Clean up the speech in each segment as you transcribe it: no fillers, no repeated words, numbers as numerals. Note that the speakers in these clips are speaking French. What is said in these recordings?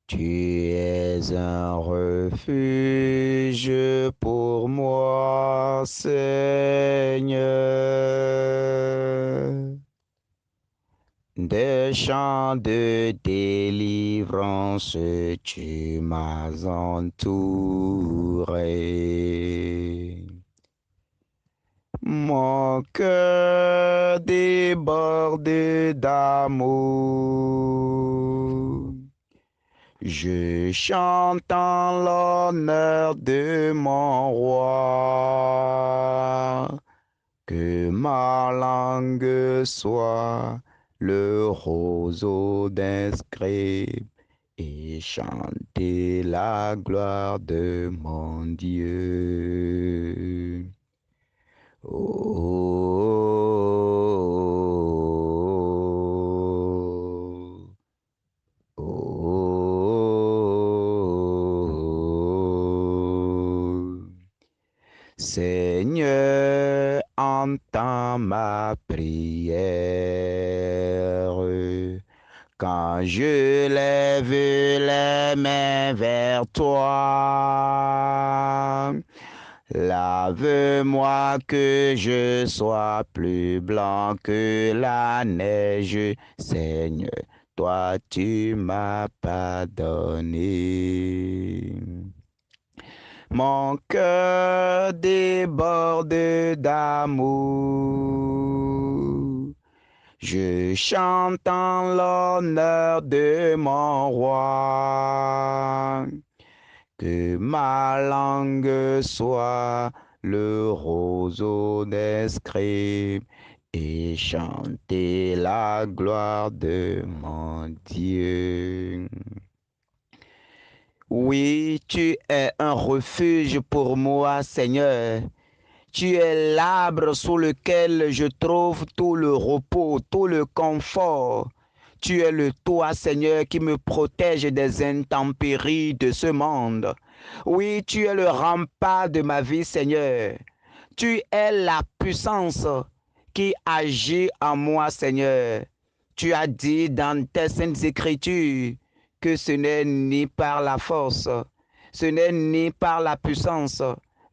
Tu es un refuge pour moi, Seigneur. Des chants de délivrance, tu m'as entouré. Mon cœur déborde d'amour. Je chante en l'honneur de mon roi. Que ma langue soit le roseau d'un scribe et chanter la gloire de mon Dieu. Oh, oh, Seigneur, entends ma prière quand je lève les mains vers toi. Lave-moi que je sois plus blanc que la neige, Seigneur, toi tu m'as pardonné. Mon cœur déborde d'amour. Je chante en l'honneur de mon roi. Que ma langue soit le roseau des scribes et chanter la gloire de mon Dieu. Oui, tu es un refuge pour moi, Seigneur. Tu es l'arbre sous lequel je trouve tout le repos, tout le confort. Tu es le toit, Seigneur, qui me protège des intempéries de ce monde. Oui, tu es le rempart de ma vie, Seigneur. Tu es la puissance qui agit en moi, Seigneur. Tu as dit dans tes saintes écritures que ce n'est ni par la force, ce n'est ni par la puissance,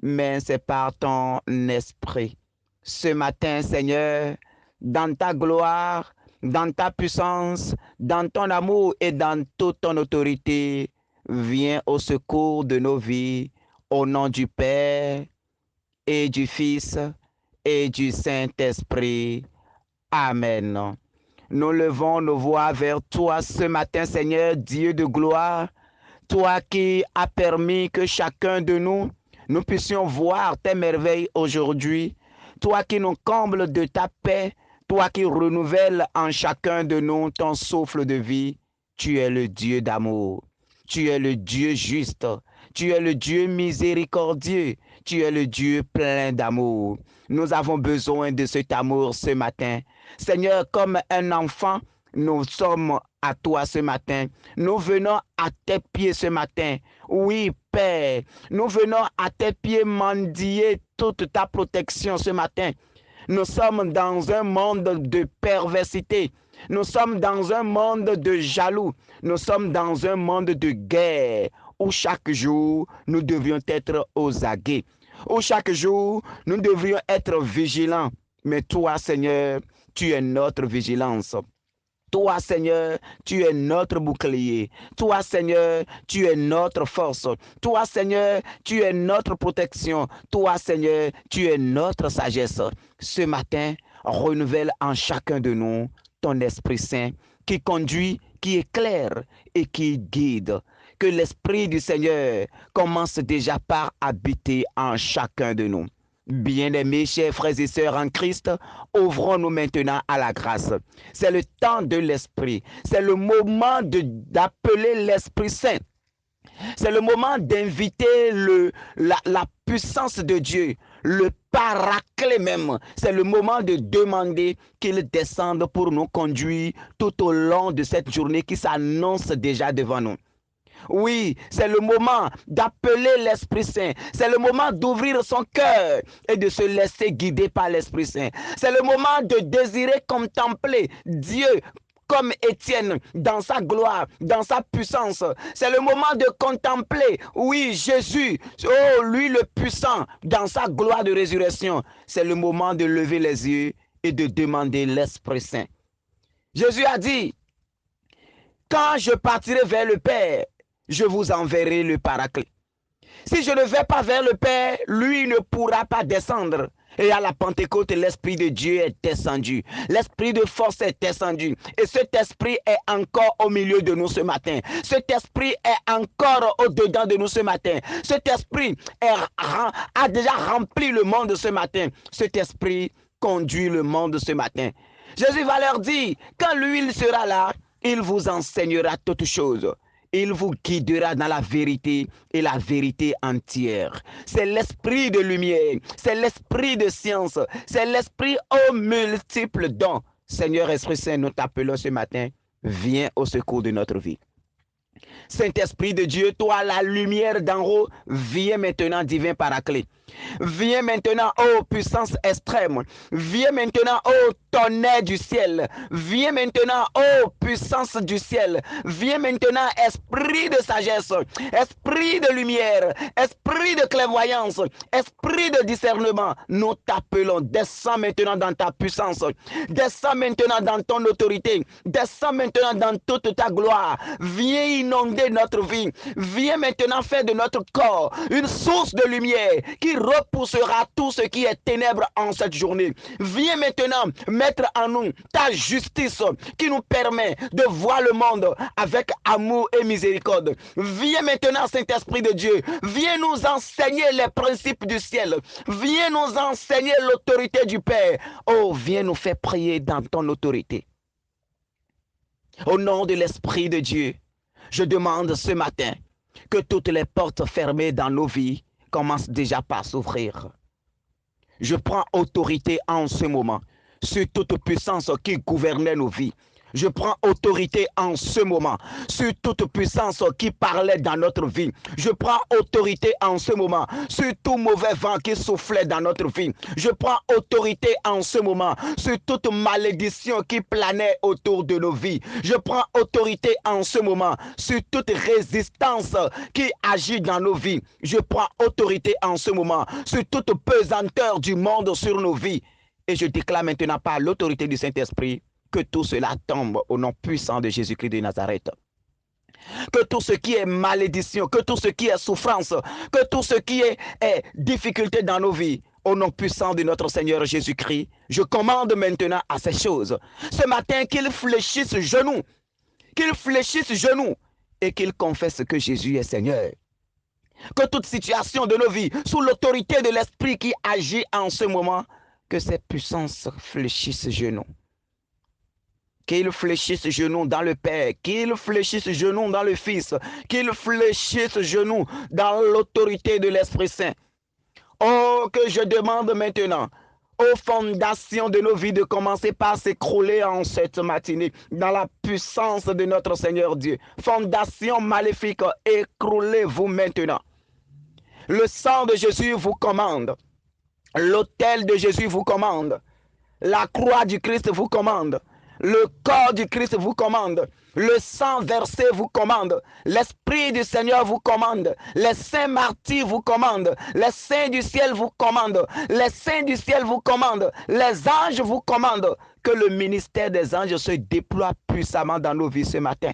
mais c'est par ton esprit. Ce matin, Seigneur, dans ta gloire, dans ta puissance, dans ton amour et dans toute ton autorité, viens au secours de nos vies, au nom du Père et du Fils et du Saint-Esprit. Amen. Nous levons nos voix vers toi ce matin, Seigneur, Dieu de gloire, toi qui as permis que chacun de nous puissions voir tes merveilles aujourd'hui, toi qui nous combles de ta paix, toi qui renouvelles en chacun de nous ton souffle de vie. Tu es le Dieu d'amour, tu es le Dieu juste, tu es le Dieu miséricordieux, tu es le Dieu plein d'amour. Nous avons besoin de cet amour ce matin. Seigneur, comme un enfant, nous sommes à toi ce matin. Nous venons à tes pieds ce matin. Oui, Père, nous venons à tes pieds mendier toute ta protection ce matin. Nous sommes dans un monde de perversité. Nous sommes dans un monde de jaloux. Nous sommes dans un monde de guerre où chaque jour nous devions être aux aguets. Où chaque jour nous devrions être vigilants. Mais toi, Seigneur, tu es notre vigilance. Toi, Seigneur, tu es notre bouclier. Toi, Seigneur, tu es notre force. Toi, Seigneur, tu es notre protection. Toi, Seigneur, tu es notre sagesse. Ce matin, renouvelle en chacun de nous ton Esprit Saint qui conduit, qui éclaire et qui guide. Que l'Esprit du Seigneur commence déjà par habiter en chacun de nous. Bien-aimés, chers frères et sœurs en Christ, ouvrons-nous maintenant à la grâce. C'est le temps de l'Esprit. C'est le moment d'appeler l'Esprit Saint. C'est le moment d'inviter la puissance de Dieu, le paraclet même. C'est le moment de demander qu'il descende pour nous conduire tout au long de cette journée qui s'annonce déjà devant nous. Oui, c'est le moment d'appeler l'Esprit Saint. C'est le moment d'ouvrir son cœur et de se laisser guider par l'Esprit Saint. C'est le moment de désirer contempler Dieu comme Étienne, dans sa gloire, dans sa puissance. C'est le moment de contempler, oui, Jésus, oh, lui le puissant, dans sa gloire de résurrection. C'est le moment de lever les yeux et de demander l'Esprit Saint. Jésus a dit, quand je partirai vers le Père, je vous enverrai le Paraclet. Si je ne vais pas vers le Père, lui ne pourra pas descendre. Et à la Pentecôte, l'Esprit de Dieu est descendu. L'Esprit de force est descendu. Et cet Esprit est encore au milieu de nous ce matin. Cet Esprit est encore au-dedans de nous ce matin. Cet Esprit a déjà rempli le monde ce matin. Cet Esprit conduit le monde ce matin. Jésus va leur dire, quand lui il sera là, il vous enseignera toutes choses. Il vous guidera dans la vérité et la vérité entière. C'est l'esprit de lumière, c'est l'esprit de science, c'est l'esprit aux multiples dons. Seigneur Esprit Saint, nous t'appelons ce matin, viens au secours de notre vie. Saint-Esprit de Dieu, toi la lumière d'en haut, viens maintenant, divin Paraclet. Viens maintenant, ô puissance extrême. Viens maintenant, ô tonnerre du ciel. Viens maintenant, ô puissance du ciel. Viens maintenant, esprit de sagesse, esprit de lumière, esprit de clairvoyance, esprit de discernement. Nous t'appelons, descends maintenant dans ta puissance. Descends maintenant dans ton autorité. Descends maintenant dans toute ta gloire. Viens inonder notre vie. Viens maintenant faire de notre corps une source de lumière qui repoussera tout ce qui est ténèbres en cette journée. Viens maintenant mettre en nous ta justice qui nous permet de voir le monde avec amour et miséricorde. Viens maintenant, Saint-Esprit de Dieu, viens nous enseigner les principes du ciel. Viens nous enseigner l'autorité du Père. Oh, viens nous faire prier dans ton autorité. Au nom de l'Esprit de Dieu, je demande ce matin que toutes les portes fermées dans nos vies commencent déjà par s'ouvrir. Je prends autorité en ce moment sur toute puissance qui gouvernait nos vies. Je prends autorité en ce moment sur toute puissance qui parlait dans notre vie. Je prends autorité en ce moment sur tout mauvais vent qui soufflait dans notre vie. Je prends autorité en ce moment sur toute malédiction qui planait autour de nos vies. Je prends autorité en ce moment sur toute résistance qui agit dans nos vies. Je prends autorité en ce moment sur toute pesanteur du monde sur nos vies. Et je déclare maintenant par l'autorité du Saint-Esprit que tout cela tombe au nom puissant de Jésus-Christ de Nazareth. Que tout ce qui est malédiction, que tout ce qui est souffrance, que tout ce qui est difficulté dans nos vies, au nom puissant de notre Seigneur Jésus-Christ, je commande maintenant à ces choses. Ce matin, qu'ils fléchissent genoux, et qu'ils confessent que Jésus est Seigneur. Que toute situation de nos vies, sous l'autorité de l'Esprit qui agit en ce moment, que ces puissances fléchissent genoux. Qu'il fléchisse genoux dans le Père, qu'il fléchisse genoux dans le Fils, qu'il fléchisse genoux dans l'autorité de l'Esprit Saint. Oh, que je demande maintenant aux fondations de nos vies de commencer par s'écrouler en cette matinée dans la puissance de notre Seigneur Dieu. Fondation maléfique, écroulez-vous maintenant. Le sang de Jésus vous commande. L'autel de Jésus vous commande. La croix du Christ vous commande. Le corps du Christ vous commande. Le sang versé vous commande. L'Esprit du Seigneur vous commande. Les saints martyrs vous commandent. Les saints du ciel vous commandent. Les saints du ciel vous commandent. Les anges vous commandent. Que le ministère des anges se déploie puissamment dans nos vies ce matin.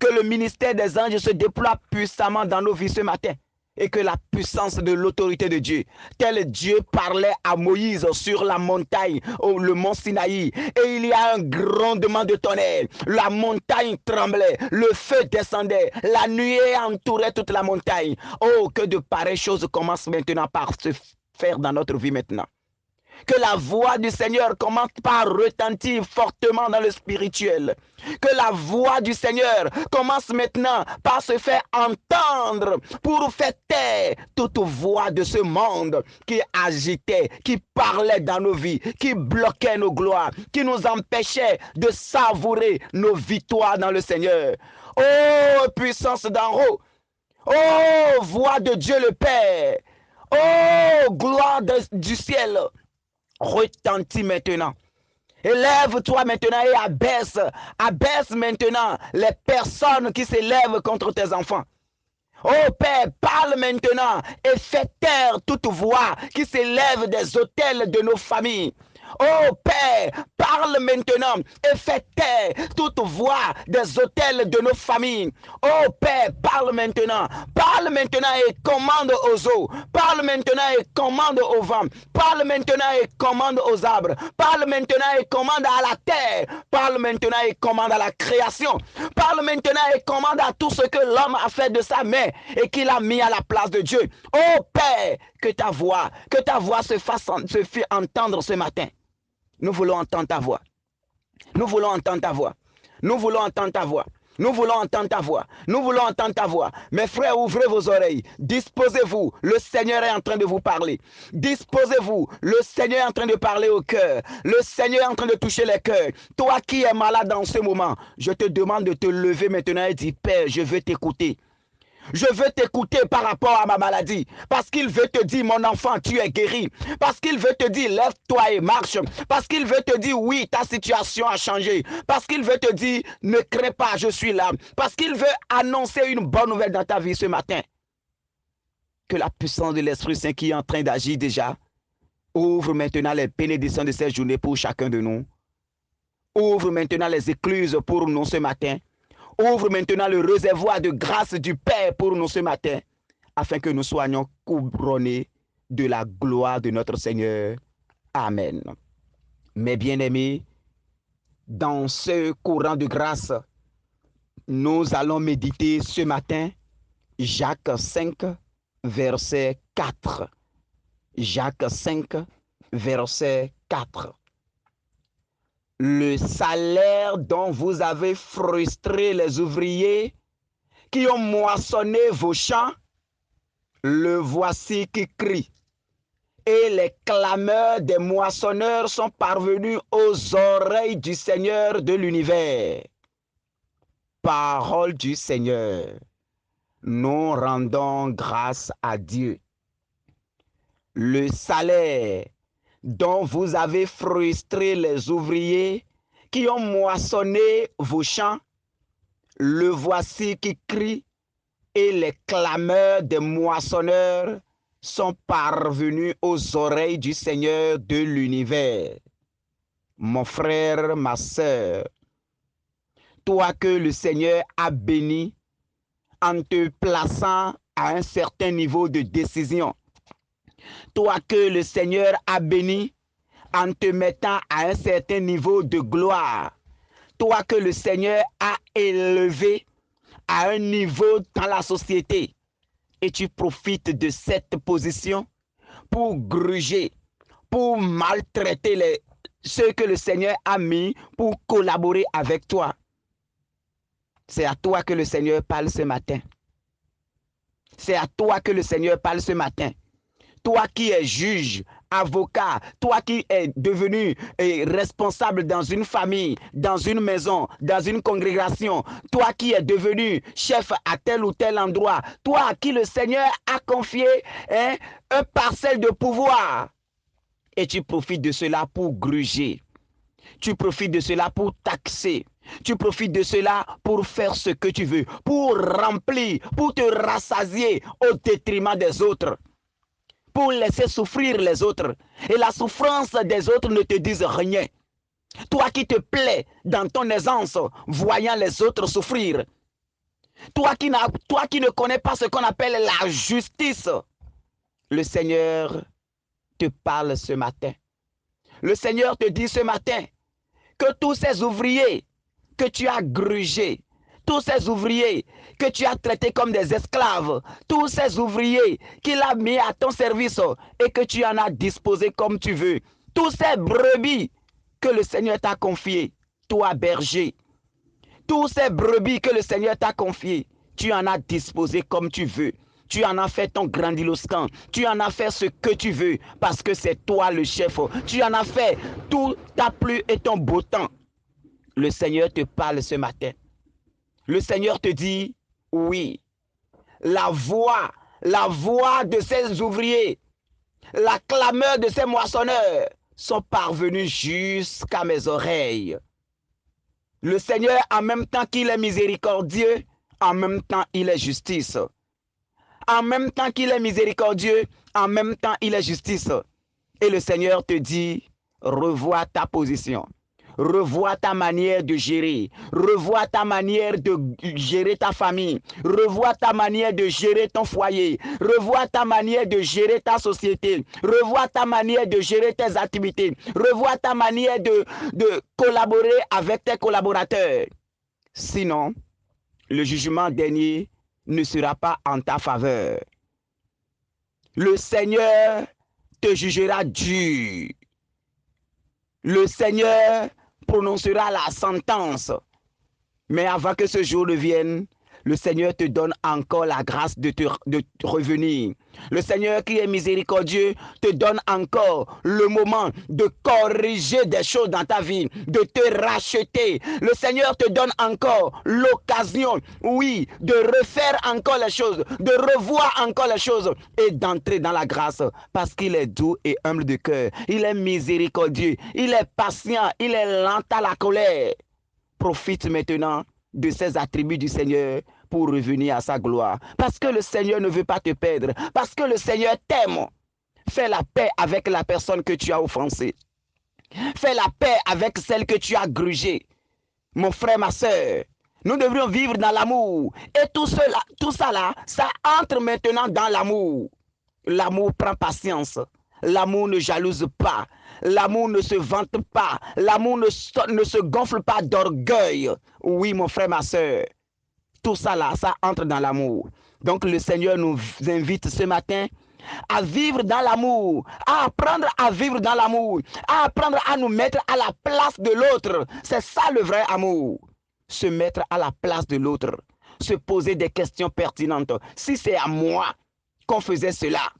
Que le ministère des anges se déploie puissamment dans nos vies ce matin. Et que la puissance de l'autorité de Dieu, tel Dieu parlait à Moïse sur la montagne, le mont Sinaï, et il y a un grondement de tonnerre, la montagne tremblait, le feu descendait, la nuée entourait toute la montagne. Oh, que de pareilles choses commencent maintenant par se faire dans notre vie maintenant. Que la voix du Seigneur commence par retentir fortement dans le spirituel. Que la voix du Seigneur commence maintenant par se faire entendre pour faire taire toute voix de ce monde qui agitait, qui parlait dans nos vies, qui bloquait nos gloires, qui nous empêchait de savourer nos victoires dans le Seigneur. Oh, puissance d'en haut! Oh, voix de Dieu le Père! Oh, gloire du ciel! Retentis maintenant Élève-toi maintenant et abaisse maintenant les personnes qui s'élèvent contre tes enfants. Oh Père, parle maintenant et fais taire toute voix qui s'élève des autels de nos familles. Oh Père, parle maintenant et fais taire toute voix des autels de nos familles. Oh Père, parle maintenant et commande aux eaux. Parle maintenant et commande au vent. Parle maintenant et commande aux arbres. Parle maintenant et commande à la terre. Parle maintenant et commande à la création. Parle maintenant et commande à tout ce que l'homme a fait de sa main et qu'il a mis à la place de Dieu. Oh Père, que ta voix se fait entendre ce matin. Nous voulons entendre ta voix. Nous voulons entendre ta voix. Nous voulons entendre ta voix. Nous voulons entendre ta voix. Nous voulons entendre ta voix. Mes frères, ouvrez vos oreilles. Disposez-vous. Le Seigneur est en train de vous parler. Disposez-vous. Le Seigneur est en train de parler au cœur. Le Seigneur est en train de toucher les cœurs. Toi qui es malade en ce moment, je te demande de te lever maintenant et dire, Père, je veux t'écouter. Je veux t'écouter par rapport à ma maladie. Parce qu'il veut te dire, mon enfant, tu es guéri. Parce qu'il veut te dire, lève-toi et marche. Parce qu'il veut te dire, oui, ta situation a changé. Parce qu'il veut te dire, ne crains pas, je suis là. Parce qu'il veut annoncer une bonne nouvelle dans ta vie ce matin. Que la puissance de l'Esprit Saint qui est en train d'agir déjà, ouvre maintenant les bénédictions de cette journée pour chacun de nous. Ouvre maintenant les écluses pour nous ce matin. Ouvre maintenant le réservoir de grâce du Père pour nous ce matin, afin que nous soyons couronnés de la gloire de notre Seigneur. Amen. Mes bien-aimés, dans ce courant de grâce, nous allons méditer ce matin Jacques 5, verset 4. Jacques 5, verset 4. Le salaire dont vous avez frustré les ouvriers qui ont moissonné vos champs, le voici qui crie. Et les clameurs des moissonneurs sont parvenus aux oreilles du Seigneur de l'univers. Parole du Seigneur. Nous rendons grâce à Dieu. Le salaire dont vous avez frustré les ouvriers qui ont moissonné vos champs, le voici qui crie, et les clameurs des moissonneurs sont parvenus aux oreilles du Seigneur de l'univers. Mon frère, ma sœur, toi que le Seigneur a béni en te plaçant à un certain niveau de décision, toi que le Seigneur a béni en te mettant à un certain niveau de gloire, toi que le Seigneur a élevé à un niveau dans la société, et tu profites de cette position pour gruger, pour maltraiter ceux que le Seigneur a mis pour collaborer avec toi. C'est à toi que le Seigneur parle ce matin. C'est à toi que le Seigneur parle ce matin. Toi qui es juge, avocat, toi qui es devenu responsable dans une famille, dans une maison, dans une congrégation, toi qui es devenu chef à tel ou tel endroit, toi à qui le Seigneur a confié un parcelle de pouvoir, et tu profites de cela pour gruger, tu profites de cela pour taxer, tu profites de cela pour faire ce que tu veux, pour remplir, pour te rassasier au détriment des autres, pour laisser souffrir les autres. Et la souffrance des autres ne te dise rien. Toi qui te plais dans ton aisance, voyant les autres souffrir. Toi qui ne connais pas ce qu'on appelle la justice. Le Seigneur te parle ce matin. Le Seigneur te dit ce matin que tous ces ouvriers que tu as grugés, tous ces ouvriers que tu as traités comme des esclaves, tous ces ouvriers qu'il a mis à ton service et que tu en as disposé comme tu veux, tous ces brebis que le Seigneur t'a confiés, toi berger, tous ces brebis que le Seigneur t'a confiés, tu en as disposé comme tu veux. Tu en as fait ton grandiloquent, tu en as fait ce que tu veux parce que c'est toi le chef. Tu en as fait tout ta pluie et ton beau temps. Le Seigneur te parle ce matin. Le Seigneur te dit, oui, la voix de ces ouvriers, la clameur de ces moissonneurs sont parvenus jusqu'à mes oreilles. Le Seigneur, en même temps qu'il est miséricordieux, en même temps il est justice. En même temps qu'il est miséricordieux, en même temps il est justice. Et le Seigneur te dit, revois ta position. Revois ta manière de gérer. Revois ta manière de gérer ta famille. Revois ta manière de gérer ton foyer. Revois ta manière de gérer ta société. Revois ta manière de gérer tes activités. Revois ta manière de collaborer avec tes collaborateurs. Sinon, le jugement dernier ne sera pas en ta faveur. Le Seigneur te jugera dur. Le Seigneur prononcera la sentence. Mais avant que ce jour ne vienne, le Seigneur te donne encore la grâce de revenir. Le Seigneur qui est miséricordieux te donne encore le moment de corriger des choses dans ta vie, de te racheter. Le Seigneur te donne encore l'occasion, oui, de refaire encore les choses, de revoir encore les choses et d'entrer dans la grâce parce qu'il est doux et humble de cœur. Il est miséricordieux, il est patient, il est lent à la colère. Profite maintenant de ces attributs du Seigneur pour revenir à sa gloire. Parce que le Seigneur ne veut pas te perdre. Parce que le Seigneur t'aime. Fais la paix avec la personne que tu as offensée. Fais la paix avec celle que tu as grugée. Mon frère, ma soeur, nous devrions vivre dans l'amour. Et tout ça là, ça entre maintenant dans l'amour. L'amour prend patience. L'amour ne jalouse pas. L'amour ne se vante pas. L'amour ne se gonfle pas d'orgueil. Oui, mon frère, ma soeur. Tout ça là, ça entre dans l'amour. Donc le Seigneur nous invite ce matin à vivre dans l'amour, à apprendre à vivre dans l'amour, à apprendre à nous mettre à la place de l'autre. C'est ça le vrai amour. Se mettre à la place de l'autre. Se poser des questions pertinentes. Si c'est à moi qu'on faisait cela,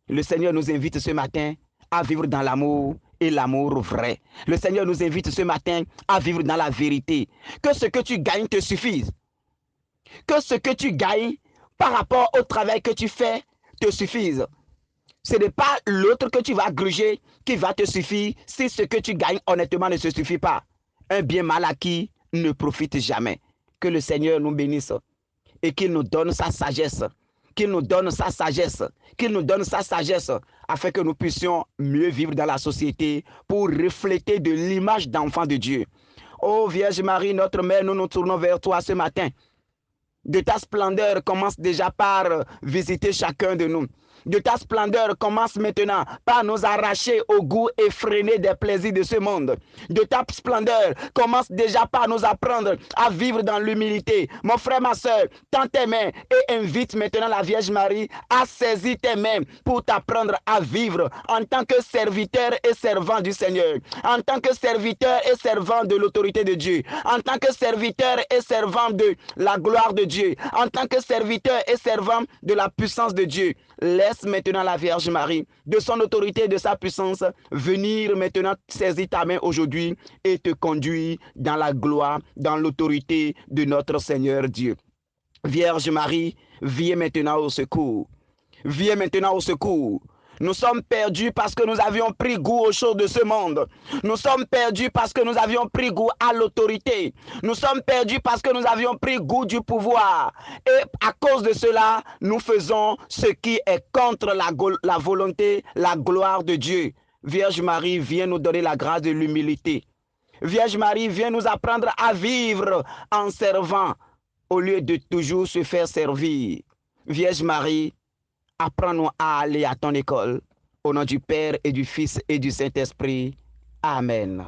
le Seigneur nous invite ce matin à vivre dans l'amour et l'amour vrai. Le Seigneur nous invite ce matin à vivre dans la vérité. Que ce que tu gagnes te suffise. Que ce que tu gagnes par rapport au travail que tu fais te suffise. Ce n'est pas l'autre que tu vas gruger qui va te suffire si ce que tu gagnes honnêtement ne se suffit pas. Un bien mal acquis ne profite jamais. Que le Seigneur nous bénisse et qu'il nous donne sa sagesse. Qu'il nous donne sa sagesse. Qu'il nous donne sa sagesse afin que nous puissions mieux vivre dans la société pour refléter de l'image d'enfant de Dieu. Ô Vierge Marie, notre Mère, nous nous tournons vers toi ce matin. De ta splendeur, commence déjà par visiter chacun de nous. De ta splendeur, commence maintenant par nous arracher au goût effréné des plaisirs de ce monde. De ta splendeur, commence déjà par nous apprendre à vivre dans l'humilité. Mon frère, ma soeur, tends tes mains et invite maintenant la Vierge Marie à saisir tes mains pour t'apprendre à vivre en tant que serviteur et servant du Seigneur. En tant que serviteur et servant de l'autorité de Dieu. En tant que serviteur et servant de la gloire de Dieu. En tant que serviteur et servant de la puissance de Dieu. Laisse maintenant la Vierge Marie, de son autorité et de sa puissance, venir maintenant saisir ta main aujourd'hui et te conduire dans la gloire, dans l'autorité de notre Seigneur Dieu. Vierge Marie, viens maintenant au secours. Viens maintenant au secours. Nous sommes perdus parce que nous avions pris goût aux choses de ce monde. Nous sommes perdus parce que nous avions pris goût à l'autorité. Nous sommes perdus parce que nous avions pris goût du pouvoir. Et à cause de cela, nous faisons ce qui est contre la volonté, la gloire de Dieu. Vierge Marie, viens nous donner la grâce de l'humilité. Vierge Marie, viens nous apprendre à vivre en servant au lieu de toujours se faire servir. Vierge Marie, apprends-nous à aller à ton école. Au nom du Père et du Fils et du Saint-Esprit. Amen.